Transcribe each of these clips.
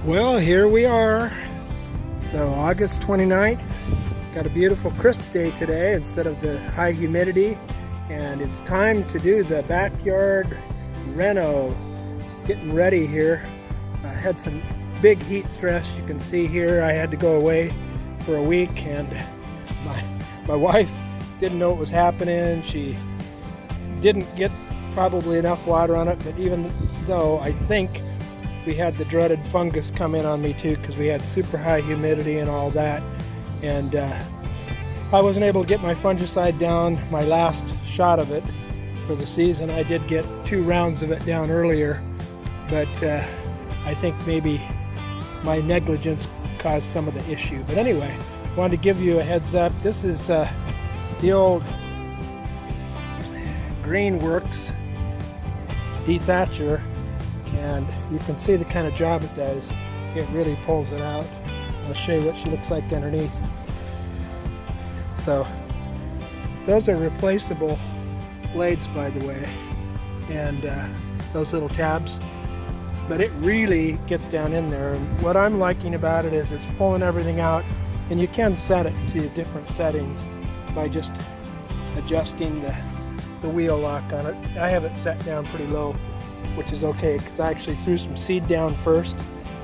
Well, here we are. So August 29th, got a beautiful crisp day today instead of the high humidity, and it's time to do the backyard reno. Getting ready here. I had some big heat stress. You can see here I had to go away for a week, and my wife didn't know what was happening. She didn't get probably enough water on it, but even though I think we had the dreaded fungus come in on me too, because we had super high humidity and all that, and I wasn't able to get my fungicide down my last shot of it for the season. I did get 2 rounds of it down earlier, but I think maybe my negligence caused some of the issue. But anyway, wanted to give you a heads up. This is the old GreenWorks De-thatcher, and you can see the kind of job it does. It really pulls it out. I'll show you what she looks like underneath. So those are replaceable blades, by the way, and those little tabs, but it really gets down in there. And what I'm liking about it is it's pulling everything out, and you can set it to different settings by just adjusting the wheel lock on it. I have it set down pretty low, which is okay, because I actually threw some seed down first,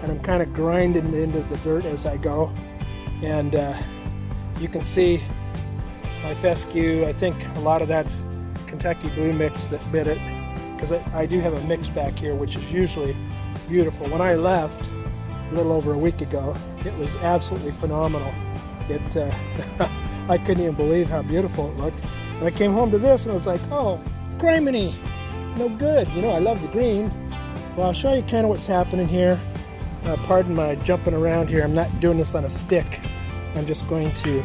and I'm kind of grinding it into the dirt as I go. And you can see my fescue. I think a lot of that's Kentucky Blue mix that bit it, because I do have a mix back here, which is usually beautiful. When I left a little over a week ago, it was absolutely phenomenal. I couldn't even believe how beautiful it looked. And I came home to this and I was like, oh, criminy, no good. You know, I love the green. Well, I'll show you kind of what's happening here. Pardon my jumping around here. I'm not doing this on a stick. I'm just going to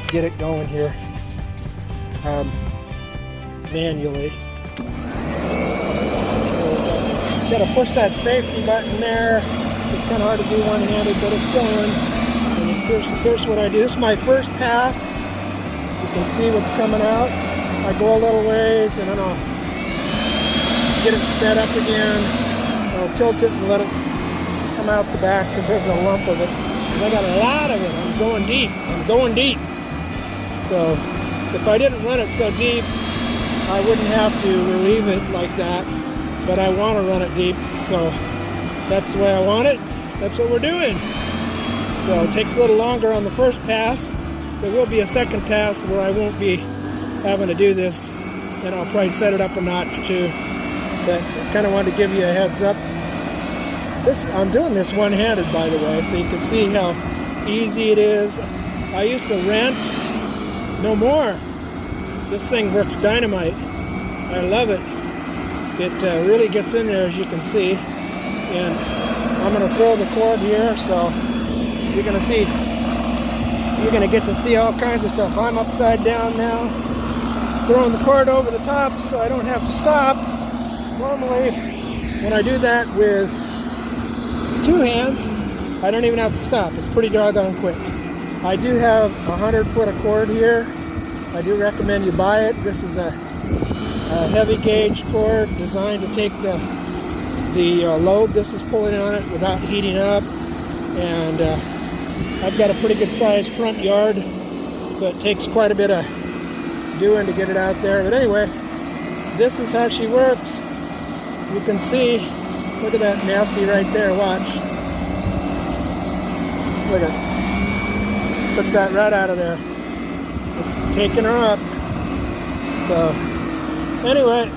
get it going here manually. Got to push that safety button there. It's kind of hard to do one-handed, but it's going. And here's what I do. This is my first pass. You can see what's coming out. I go a little ways, and then I'll get it sped up again. I'll tilt it and let it come out the back, because there's a lump of it. And I got a lot of it. I'm going deep. I'm going deep. So if I didn't run it so deep, I wouldn't have to relieve it like that. But I want to run it deep, so that's the way I want it. That's what we're doing. So it takes a little longer on the first pass. There will be a second pass where I won't be having to do this, and I'll probably set it up a notch too. But I kind of wanted to give you a heads up. I'm doing this one-handed, by the way, so you can see how easy it is. I used to rent. No more. This thing works dynamite. I love it. It really gets in there, as you can see. And I'm going to throw the cord here, so you're going to get to see all kinds of stuff. I'm upside down now, throwing the cord over the top so I don't have to stop. Normally, when I do that with 2 hands, I don't even have to stop. It's pretty doggone quick. I do have 100-foot of cord here. I do recommend you buy it. This is a heavy gauge cord designed to take the load this is pulling on it without heating up. And I've got a pretty good sized front yard, so it takes quite a bit of doing to get it out there. But anyway, this is how she works. You can see, look at that nasty right there, watch. Look at it. Took that right out of there. It's taking her up. So anyway,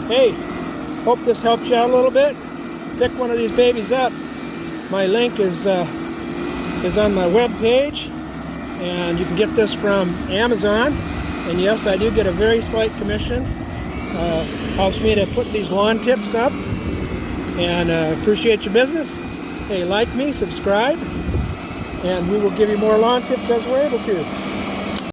hey, hope this helps you out a little bit. Pick one of these babies up. My link is on my web page, and you can get this from Amazon. And yes, I do get a very slight commission. Helps me to put these lawn tips up, and appreciate your business. Hey, like me, subscribe, and we will give you more lawn tips as we're able to.